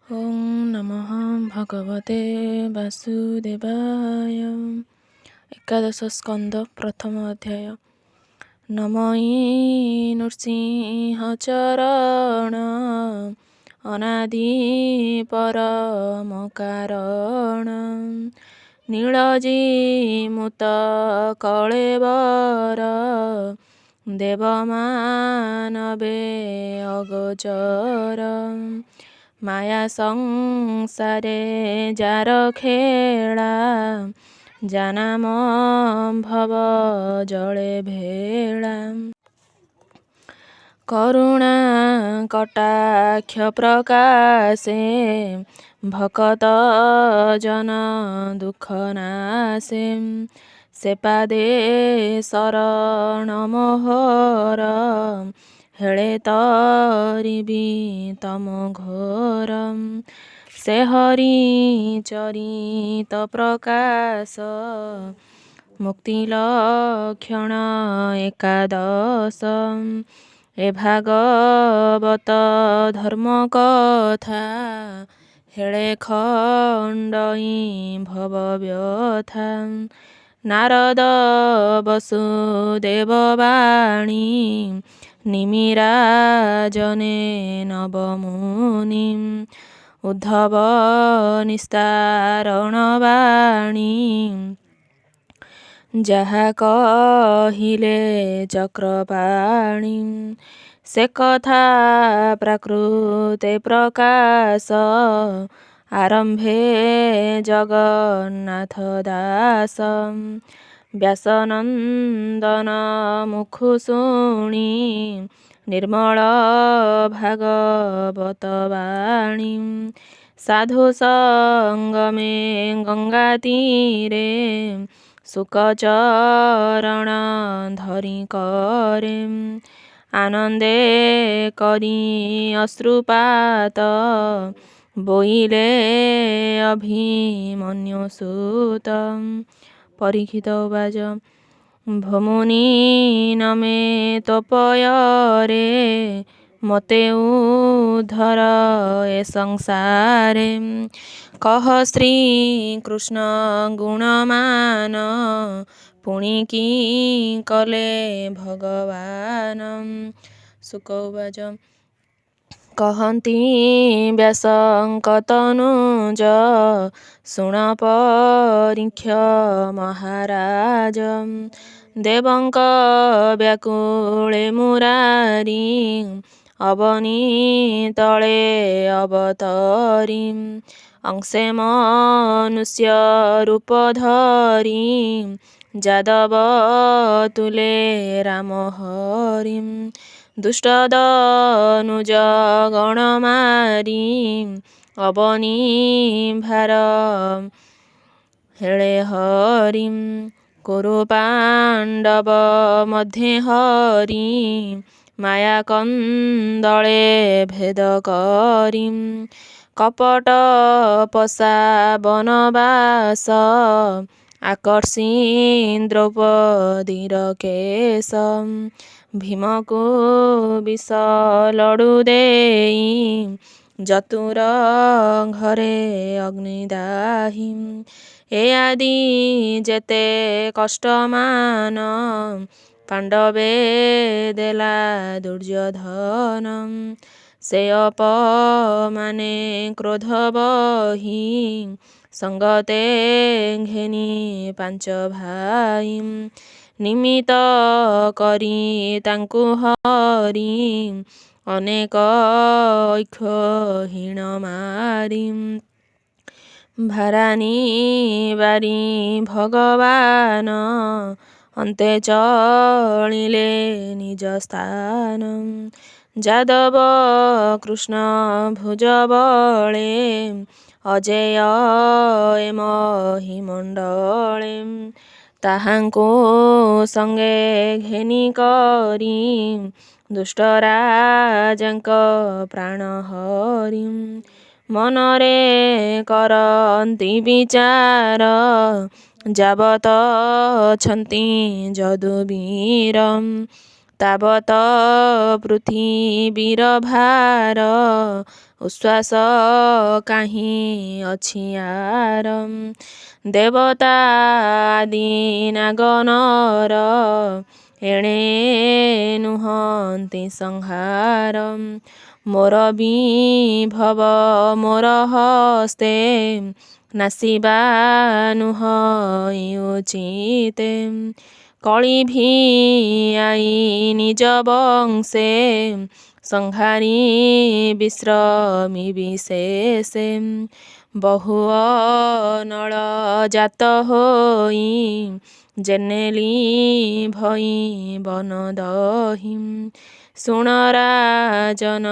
ॐ नमः भगवते वासुदेवाय। एकादश स्कंद प्रथम अध्याय। नमयि नृसिंहचरण अनादि परम कारण नीलजीमुत कळेबर देवमानवे अगोचर माया संसारे जार खेला जानाम भव जले भेला करुणा कटाक्ष प्रकाशे भकत जन दुख नाशे सेपादे शरण मोहर हेळे तरिबी तम घोर से हरि चरित प्रकाश मुक्ति लक्षण एकादश ए भागवत धर्म कथा हेळे खंडई भव व्यथा नारद वसुदेव वाणी निमिराजने नवमुनि उद्धव निस्तारण वाणी ଯାହା କହିଲେ ଚକ୍ରପାଣି ସେ କଥା ପ୍ରାକୃତେ ପ୍ରକାଶ ଆରମ୍ଭେ ଜଗନ୍ନାଥ ଦାସ ବ୍ୟାସନନ୍ଦନ ମୁଖୁ ଶୁଣି ନିର୍ମଳ ଭାଗବତ ବାଣୀ ସାଧୁ ସଙ୍ଗମେ ଗଙ୍ଗା ତୀରେ ସୁକଚରଣ ଧରି करे ଆନନ୍ଦେ କରି ଅଶ୍ରୁପାତ ବୋଇଲେ ଅଭିମନ୍ୟୁ ସୁତ ପରୀକ୍ଷିତ ଉବାଚ ଭୋମୁନି ନମେ ତୋପୟରେ ମୋତେ ଉଦ୍ଧର ଏ ସଂସାରେ କହ ଶ୍ରୀକୃଷ୍ଣ ଗୁଣମାନ ପୁଣି କି କଲେ ଭଗବାନ ଶୁକ ଉବାଚ କହନ୍ତି ବ୍ୟାସଙ୍କ ତନୁଜ ଶୁଣ ପରୀକ୍ଷ ମହାରାଜ ଦେବଙ୍କ ବ୍ୟାକୁଳେ ମୁରାରି ଅବନି ତଳେ ଅବତରି ଅଂଶେ ମନୁଷ୍ୟ ରୂପ ଧରି ଯାଦବ ତୁଲେ ରାମ ହରି ଦୁଷ୍ଟ ଦନୁଜ ଗଣ ମାରି ଅବନି ଭାର ହେଳେ ହରି କୁରୁ ପାଣ୍ଡବ ମଧ୍ୟେ ହରି ମାୟା କନ୍ଦଳେ ଭେଦ କରି କପଟ ପଶା ବନବାସ ଆକର୍ଷି ଦ୍ରୌପଦୀର କେଶ ଭୀମକୁ ବିଷ ଲଡୁ ଦେଇ ଯତୁର ଘରେ ଅଗ୍ନି ଦାହି ଏ ଆଦି ଯେତେ କଷ୍ଟମାନ ପାଣ୍ଡବେ ଦେଲା ଦୁର୍ଯ୍ୟୋଧନ ସେ ଅପମାନେ କ୍ରୋଧ ବହି ସଙ୍ଗତେ ଘେନି ପାଞ୍ଚ ଭାଇ ନିମିତ କରି ତାଙ୍କୁ ହରି ଅନେକ ଐକ୍ୟହୀନ ମାରି ଭାରାନି ବାରି ଭଗବାନ ଅନ୍ତେ ଚଳିଲେ ନିଜ ସ୍ଥାନ ଯାଦବ କୃଷ୍ଣ ଭୁଜ ବଳେ ଅଜେୟ ଏ ମହିମଣ୍ଡଳେ ତାହାଙ୍କୁ ସଙ୍ଗେ ଘେନି କରି ଦୁଷ୍ଟ ରାଜାଙ୍କ ପ୍ରାଣ ହରି ମନରେ କରନ୍ତି ବିଚାର ଯାବତ ଅଛନ୍ତି ଯଦୁବୀର ତାବତ ପୃଥିବୀର ଭାର ଉଶ୍ୱାସ କାହିଁ ଅଛି ଆର। ଦେବତା ଆଦି ନାଗନର ଏଣେ ନୁହନ୍ତି ସଂହାର। ମୋର ବିଭବ ମୋର ହସ୍ତେ ନାସିବା ନୁହଁ ଉଚିତେ। କଳି ଭିଆଇ ନିଜ ବଂଶେ ସଂହାରି ବିଶ୍ରମୀ ବିଶେଷେ। ବହୁ ଅନଳ ଜାତ ହୋଇ ଜେନେଲି ଭଇ ବନ ଦହି। ଶୁଣ ରାଜନ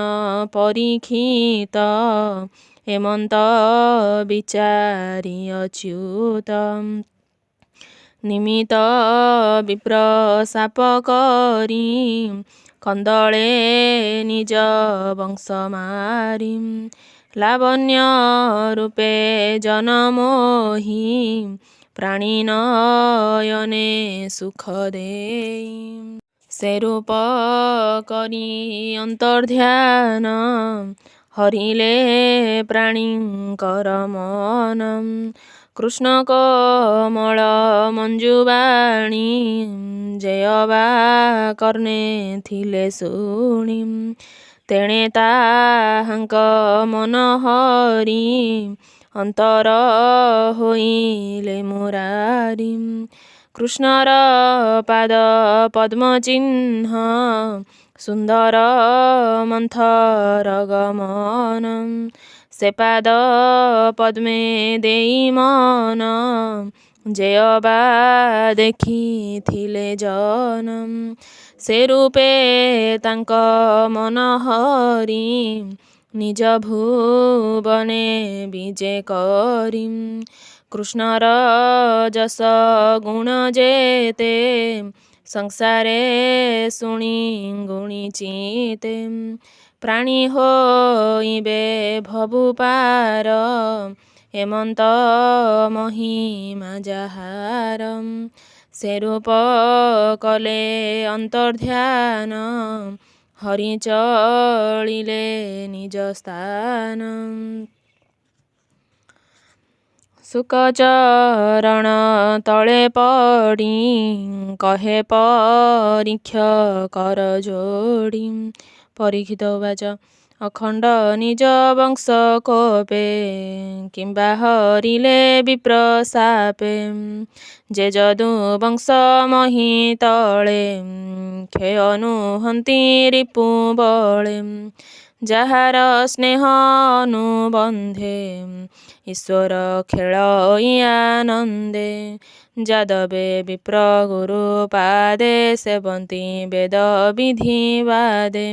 ପରୀକ୍ଷିତ ହେମନ୍ତ ବିଚାରି ଅଚ୍ୟୁତ। ନିମିତ ବିପ୍ର ଶାପ କରି କନ୍ଦଳେ ନିଜ ବଂଶ ମାରି। ଲାବଣ୍ୟ ରୂପେ ଜନମୋହି ପ୍ରାଣୀ ନୟନେ ସୁଖ ଦେଇ। ସେ ରୂପ କରି ଅନ୍ତର୍ଧ୍ୟାନ ହରିଲେ ପ୍ରାଣୀଙ୍କର ମନ। କୃଷ୍ଣ କୋମଳ ମଞ୍ଜୁବାଣୀ ଯେ ଅବା କର୍ଣ୍ଣେ ଥିଲେ ଶୁଣି। ତେଣେ ତାହାଙ୍କ ମନ ହରି ଅନ୍ତର ହୋଇଲେ ମୁରାରି। କୃଷ୍ଣର ପାଦ ପଦ୍ମ ଚିହ୍ନ ସୁନ୍ଦର ମନ୍ଥର ଗମନ। ସେ ପାଦ ପଦ୍ମେ ଦେଇ ମନ ଯେ ଅବା ଦେଖିଥିଲେ ଜନ। ସେ ରୂପେ ତାଙ୍କ ମନ ହରି ନିଜ ଭୁବନେ ବିଜେ କରି। କୃଷ୍ଣର ଯଶ ଗୁଣ ଯେତେ ସଂସାରେ ଶୁଣି ଗୁଣି ଚିତେ। ପ୍ରାଣୀ ହୋଇବେ ଭବୁ ପାର ହେମନ୍ତ ମହିମା ଯାହାର। ସେ ରୂପ କଲେ ଅନ୍ତର୍ଧ୍ୟାନ ହରି ଚଳିଲେ ନିଜ ସ୍ଥାନ। ଶୁକ ଚରଣ ତଳେ ପଡ଼ି କହେ ପରୀକ୍ଷ କର ଯୋଡ଼ି। ପରୀକ୍ଷିତ ଉବାଚ ଅଖଣ୍ଡ ନିଜ ବଂଶ କୋପେ କିମ୍ବା ହରିଲେ ବିପ୍ର ଶାପେ। ଯେ ଯଦୁ ବଂଶ ମହି ତଳେ କ୍ଷୟ ନୁହନ୍ତି ରିପୁ ବଳେ। ଯାହାର ସ୍ନେହ ଅନୁବନ୍ଧେ ଈଶ୍ୱର ଖେଳଇ ଆନନ୍ଦେ। ଯାଦବେ ବିପ୍ର ଗୁରୁ ପାଦେ ସେବନ୍ତି ବେଦ ବିଧି ବାଦେ।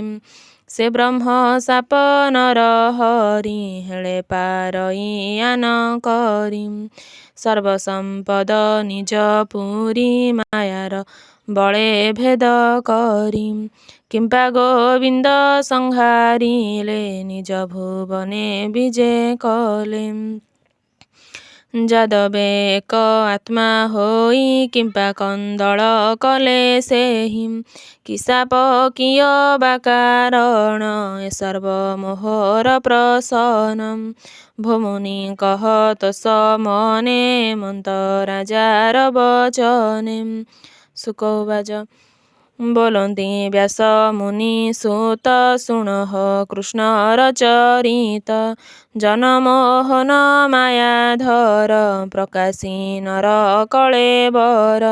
ସେ ବ୍ରହ୍ମ ଶାପ ନର ହରି ହେଳେ ପାରଇ ଆନ କରି। ସର୍ବ ସମ୍ପଦ ନିଜ ପୁରୀ ମାୟାର ବଳେ ଭେଦ କରି। କିମ୍ବା ଗୋବିନ୍ଦ ସଂହାରିଲେ ନିଜ ଭୁବନେ ବିଜେ କଲେ। ଯାଦବେ ଏକ ଆତ୍ମା ହୋଇ କିମ୍ବା କନ୍ଦଳ କଲେ ସେହି। କି ଶାପ କିୟ ବା କାରଣ ଏ ସର୍ବ ମୋହର ପ୍ରସନ। ଭୋମୁନି କହ ତୋଷ ମନେ ମନ୍ତ ରାଜାର ବଚନେ। ଶୁକ ଉବାଚ ବୋଲନ୍ତି ବ୍ୟାସ ମୁନି ସୁତ ଶୁଣଃ କୃଷ୍ଣର ଚରିତ। ଜନମୋହନ ମାୟାଧର ପ୍ରକାଶୀ ନର କଳେବର।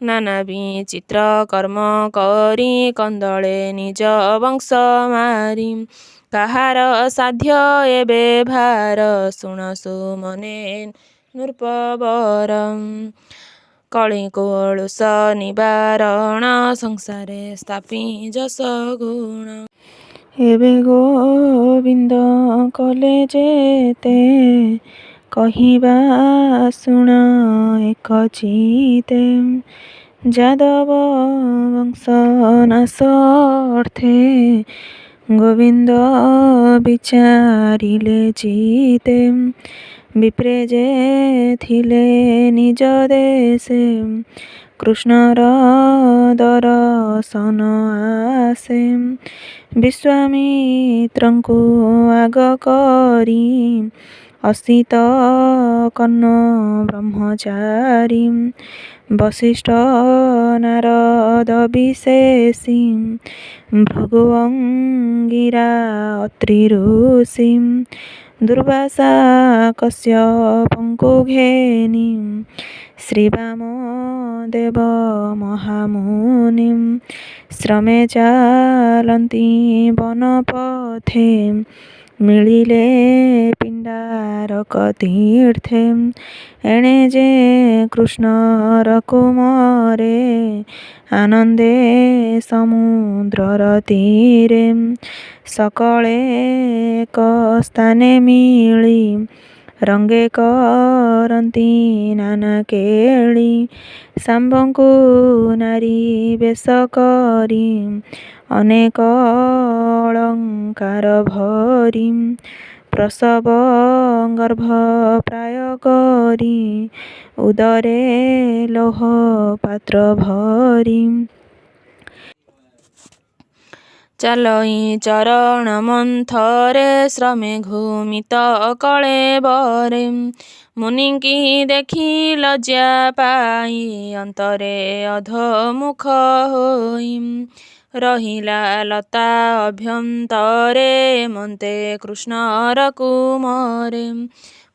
ନାନା ବିଚିତ୍ର କର୍ମ କରି କନ୍ଦଳେ ନିଜ ବଂଶ ମାରି। କାହାର ସାଧ୍ୟ ଏବେ ଭାର ଶୁଣ ସୁମନେ ନୃପବର। କଳି କଳୁଷ ନିବାରଣ ସଂସାରେ ସ୍ଥାପି ଯଶ ଗୁଣ। ଏବେ ଗୋବିନ୍ଦ କଲେ ଯେତେ କହିବା ଶୁଣ ଏକ ଚିତେ। ଯାଦବ ବଂଶ ନାଶ ଅର୍ଥେ ଗୋବିନ୍ଦ ବିଚାରିଲେ ଚିତେ। ବିପ୍ରେ ଯେ ଥିଲେ ନିଜ ଦେଶେ କୃଷ୍ଣର ଦର୍ଶନ ଆସେ। ବିଶ୍ୱାମିତ୍ରଙ୍କୁ ଆଗ କରି ଅସିତ କର୍ଣ୍ଣ ବ୍ରହ୍ମଚାରୀ ବଶିଷ୍ଠ ନାରଦ ବିଶେଷୀ ଭୃଗୁ ଅଙ୍ଗିରା ଅତ୍ରି ଋଷି ଦୁର୍ବାସା କଶ୍ୟପଙ୍କୁ ଘେନି ଶ୍ରୀବାମ ଦେବ ମହାମୁନି ଶ୍ରମେ ଚାଲନ୍ତି ବନ ପଥେ ମିଳିଲେ ପିଣ୍ଡାରକ ତୀର୍ଥେ। ଏଣେ ଯେ କୃଷ୍ଣର କୁମରେ ଆନନ୍ଦେ ସମୁଦ୍ରର ତୀରେ ସକଳେ ଏକ ସ୍ଥାନେ ମିଳି ରଙ୍ଗେ କରନ୍ତି ନାନା କେଳି। ଶାମ୍ବଙ୍କୁ ନାରୀ ବେଶ କରି ଅନେକ ଅଳଙ୍କାର ଭରି ପ୍ରସବ ଗର୍ଭ ପ୍ରାୟ କରି ଉଦରେ ଲୌହ ପାତ୍ର ଭରି। ଚାଲଇ ଚରଣ ମନ୍ଥରେ ଶ୍ରମେ ଘୁମିତ କଳେବରେ ମୁନିଙ୍କି ଦେଖି ଲଜ୍ଜା ପାଇ ଅନ୍ତରେ ଅଧୋମୁଖ ହୋଇ ରହିଲା ଲତା ଅଭ୍ୟନ୍ତରେ ମନ୍ତେ କୃଷ୍ଣର କୁମରେ।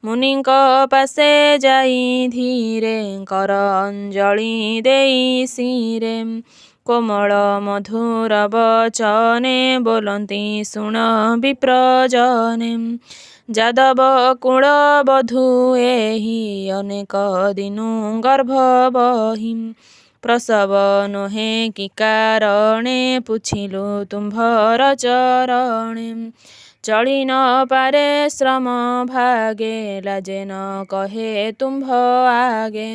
ମୁନିଙ୍କ ପାଶେ ଯାଇ ଧୀରେ କର ଅଞ୍ଜଳି ଦେଇ ଶିରେ କୋମଳ ମଧୁର ବଚନେ ବୋଲନ୍ତି ଶୁଣ ବିପ୍ରଜନେ। ଯାଦବ କୁଳ ବଧୂ ଏହି ଅନେକ ଦିନୁ ଗର୍ଭ ବହି ପ୍ରସବ ନୋହେ କି କାରଣେ ପୁଛିଲୁ ତୁମ୍ଭର ଚରଣେ। ଚଳି ନ ପାରେ ଶ୍ରମ ଭାଗେ ଲାଜେ ନ କହେ ତୁମ୍ଭ ଆଗେ।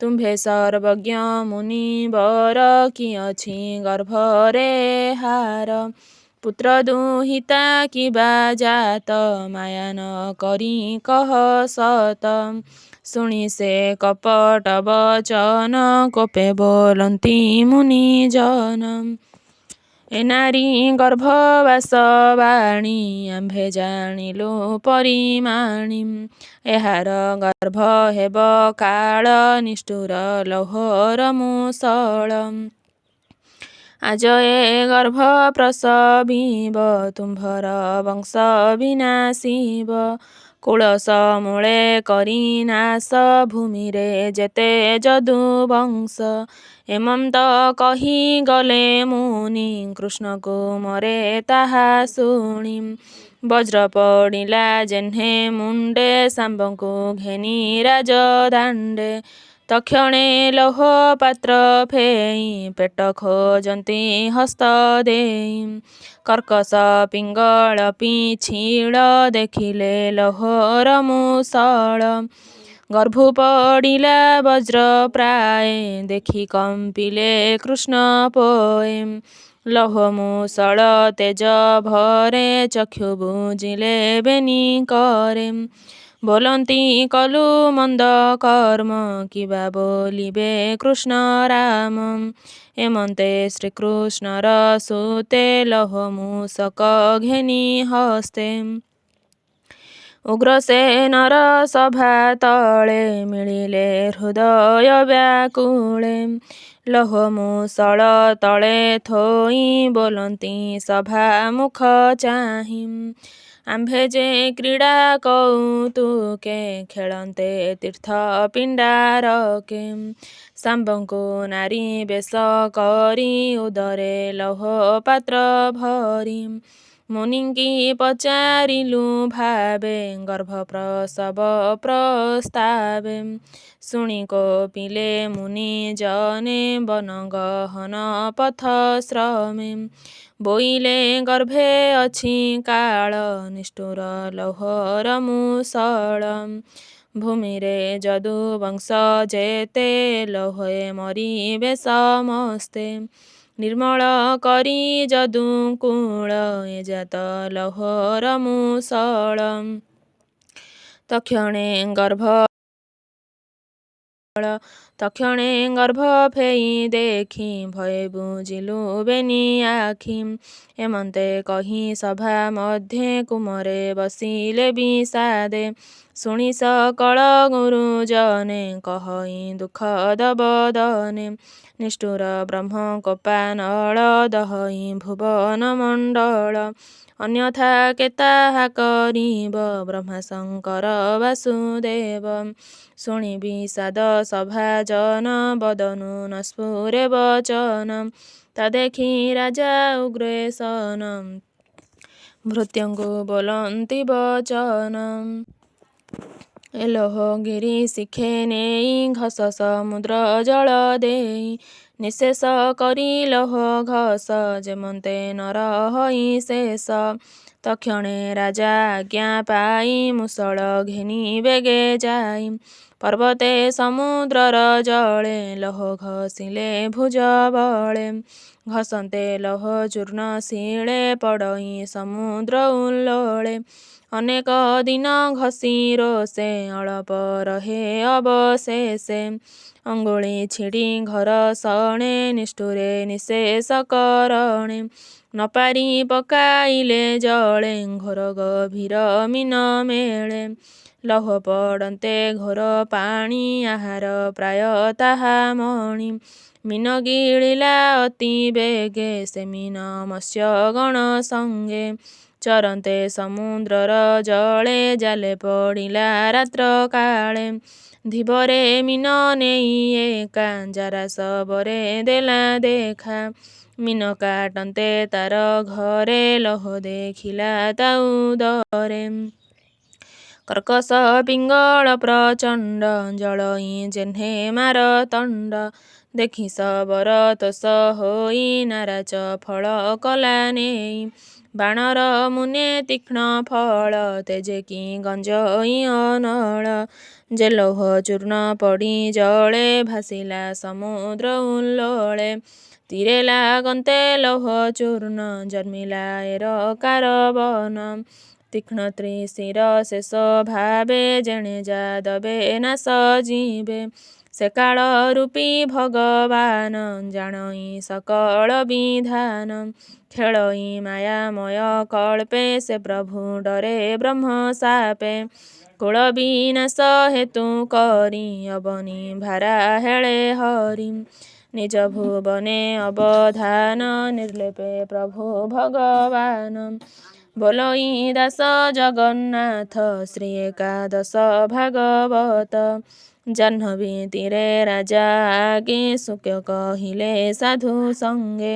ତୁମ୍ଭେ ସର୍ବଜ୍ଞ ମୁନିବର କି ଅଛି ଗର୍ଭରେ ହାର। ପୁତ୍ର ଦୁହିତା କିବା ଜାତ ମାୟା ନ କରି କହ ସତ। ଶୁଣି ସେ କପଟ ବଚନ କୋପେ ବୋଲନ୍ତି ମୁନିଜନ। ଏ ନାରୀ ଗର୍ଭବାସ ବାଣୀ ଆମ୍ଭେ ଜାଣିଲୁ ପରିମାଣି। ଏହାର ଗର୍ଭ ହେବ କାଳ ନିଷ୍ଠୁର ଲୌହର ମୂଷଳ। ଆଜ ଏ ଗର୍ଭ ପ୍ରସବିବ ତୁମ୍ଭର ବଂଶ ବିନାଶିବ। କୁଳ ସମୂଳେ କରି ନାଶ ଭୂମିରେ ଯେତେ ଯଦୁବଂଶ। ଏମନ୍ତ କହି ଗଲେ ମୁନି କୃଷ୍ଣ କୁମରେ ତାହା ଶୁଣି। ବଜ୍ର ପଡ଼ିଲା ଯେହ୍ନେ ମୁଣ୍ଡେ ଶାମ୍ବଙ୍କୁ ଘେନି ରାଜଦାଣ୍ଡେ। ତକ୍ଷଣେ ଲୌହ ପାତ୍ର ଫେଇ ପେଟ ଖୋଜନ୍ତି ହସ୍ତ ଦେଇ। କର୍କଶ ପିଙ୍ଗଳ ପିଛିଳ ଦେଖିଲେ ଲୌହର ମୂଷଳ। ଗର୍ଭୁ ପଡ଼ିଲା ବଜ୍ର ପ୍ରାଏ ଦେଖି କମ୍ପିଲେ କୃଷ୍ଣ ପୋଏ। ଲୌହ ମୂଷଳ ତେଜ ଭରେ ଚକ୍ଷୁ ବୁଜିଲେ ବେନି କରେ। ବୋଲନ୍ତି କଲୁ ମନ୍ଦ କର୍ମ କିବା ବୋଲିବେ କୃଷ୍ଣ ରାମ। ଏମନ୍ତେ ଶ୍ରୀକୃଷ୍ଣର ସୂତେ ଲୌହ ମୂଷକ ଘେନି ହସ୍ତେ। ଉଗ୍ରସେନର ସଭା ତଳେ ମିଳିଲେ ହୃଦୟ ବ୍ୟାକୁଳେ। ଲୌହ ମୂଷଳ ତଳେ ଥୋଇ ବୋଲନ୍ତି ସଭା ମୁଖ ଚାହିଁ। ଆମ୍ଭେ ଯେ କ୍ରୀଡ଼ା କୌତୁକେ ଖେଳନ୍ତେ ତୀର୍ଥ ପିଣ୍ଡାରକେ। ଶାମ୍ବଙ୍କୁ ନାରୀ ବେଶ କରି ଉଦରେ ଲୌହ ପାତ୍ର ଭରି। ମୁନିଙ୍କି ପଚାରିଲୁ ଭାବେ ଗର୍ଭ ପ୍ରସବ ପ୍ରସ୍ତାବେ। ଶୁଣି କୋପିଲେ ମୁନି ଜନେ ବନ ଗହନ ପଥ ଶ୍ରମେ। ବୋଇଲେ ଗର୍ଭେ ଅଛି କାଳ ନିଷ୍ଠୁର ଲୌହର ମୂଷଳ। ଭୂମିରେ ଯଦୁବଂଶ ଯେତେ ଲୌହେ ମରିବେ ସମସ୍ତେ। ନିର୍ମଳ କରି ଯଦୁକୁଳ ଏ ଜାତ ଲୌହର ମୂଷଳ। ତକ୍ଷଣେ ଗର୍ଭ ତକ୍ଷଣେ ଗର୍ଭ ଫେଇ ଦେଖି ଭୟେ ବୁଜିଲୁ ବେନି ଆଖି। ଏମନ୍ତେ କହି ସଭା ମଧ୍ୟେ କୁମରେ ବସିଲେ ବିଷାଦେ। ଶୁଣି ସକଳ ଗୁରୁଜନେ କହଇ ଦୁଃଖଦ ବଦନେ। ନିଷ୍ଠୁର ବ୍ରହ୍ମ କୋପାନଳ ଦହଇ ଭୁବନ ମଣ୍ଡଳ। ଅନ୍ୟଥା କେତାହା କରିବ ବ୍ରହ୍ମା ଶଙ୍କର ବାସୁଦେବ। ଶୁଣି ବିଷାଦ ସଭାଜନ ବଦନୁ ନ ସ୍ଫୁରେ ବଚନ। ତା ଦେଖି ରାଜା ଉଗ୍ରେସନ ଭୃତ୍ୟଙ୍କୁ ବୋଲନ୍ତି ବଚନ। ଏଲୋହ ଗିରି ଶିଖେ ନେଇ ଘସ ସମୁଦ୍ର ଜଳ ଦେଇ। ନିଃଶେଷ କରି ଲୌହ ଘସ ଯେମନ୍ତେ ନ ରହଇ ଶେଷ। ତକ୍ଷଣେ ରାଜା ଆଜ୍ଞା ପାଇ ମୁଷଳ ଘେନି ବେଗେ ଯାଇ। ପର୍ବତେ ସମୁଦ୍ରର ଜଳେ ଲୌହ ଘସିଲେ ଭୁଜ ବଳେ। ଘସନ୍ତେ ଲୌହ ଚୂର୍ଣ୍ଣ ଶିଳେ ପଡ଼ଇ ସମୁଦ୍ର ଉଲ୍ଲୋଳେ। ଅନେକ ଦିନ ଘଷି ରୋଷେ ଅଳପ ରହେ ଅବଶେଷେ। ଅଙ୍ଗୁଳି ଛିଡ଼ି ଘର ସଣେ ନିଷ୍ଠୁରେ ନିଃଶେଷ କରଣେ। ନ ପାରି ପକାଇଲେ ଜଳେ ଘୋର ଗଭୀର ମୀନ ମେଳେ। ଲୌହ ପଡ଼ନ୍ତେ ଘୋର ପାଣି ଆହାର ପ୍ରାୟ ତାହା ମଣି। ମୀନ ଗିଳିଲା ଅତି ବେଗେ ସେ ମୀନ ମତ୍ସ୍ୟଗଣ ସଙ୍ଗେ। ଚରନ୍ତେ ସମୁଦ୍ରର ଜଳେ ଜାଲେ ପଡ଼ିଲା ରାତ୍ର କାଳେ। ଧିବରେ ମୀନ ନେଇ ଏକା ଜାରାସବରେ ଦେଲା ଦେଖା। ମୀନ କାଟନ୍ତେ ତାର ଘରେ ଲୌହ ଦେଖିଲା ତା ଉଦରେ। କର୍କଶ ପିଙ୍ଗଳ ପ୍ରଚଣ୍ଡ ଜଳଇ ଯେହ୍ନେ ମାରତଣ୍ଡ। ଦେଖି ଶବର ତୋଷ ହୋଇ ନାରାଜ ଫଳ କଲା ନେଇ। ବାଣର ମୁନେ ତୀକ୍ଷ୍ଣ ଫଳ ତେଜେ କି ଗଞ୍ଜଇ ଅନଳ। ଯେ ଲୌହ ଚୂର୍ଣ୍ଣ ପଡ଼ି ଜଳେ ଭାସିଲା ସମୁଦ୍ର ଉଲ୍ଲୋଳେ। ତୀରେ ଲାଗନ୍ତେ ଲୌହ ଚୂର୍ଣ୍ଣ ଜନ୍ମିଲା ଏରକାର ବନ। ତୀକ୍ଷ୍ଣ ତ୍ରିଶିର ଶେଷ ଭାବେ ଯେଣେ ଯାଦବେ ନାଶ ଯିବେ। ସେ କାଳ ରୂପୀ ଭଗବାନ ଜାଣଇ ସକଳ ବିଧାନ। ଖେଳଇ ମାୟାମୟ କଳ୍ପେ ସେ ପ୍ରଭୁ ଡରେ ବ୍ରହ୍ମ ଶାପେ। କୁଳ ବିନାଶ ହେତୁ କରି ଅବନୀ ଭାରା ହେଳେ ହରି। ନିଜ ଭୁବନେ ଅବଧାନ ନିର୍ଲେପେ ପ୍ରଭୁ ଭଗବାନ। ବୋଲଇ ଦାସ ଜଗନ୍ନାଥ ଶ୍ରୀ ଏକାଦଶ ଭାଗବତ। ଜାହ୍ନବୀ ତୀରେ ରାଜା ଆଗେ ଶୁକ କହିଲେ ସାଧୁ ସଙ୍ଗେ।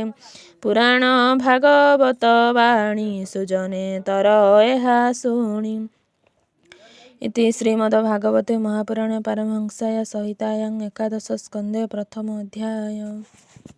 ପୁରାଣ ଭାଗବତ ବାଣୀ ସୁଜନେ ତର ଏହା ଶୁଣି। ଇତି ଶ୍ରୀମଦ୍ଭାଗବତେ ମହାପୁରାଣେ ପାରମହଂସ୍ୟାଂ ସଂହିତାୟାଂ ଏକାଦଶ ସ୍କନ୍ଧେ ପ୍ରଥମ ଅଧ୍ୟାୟ।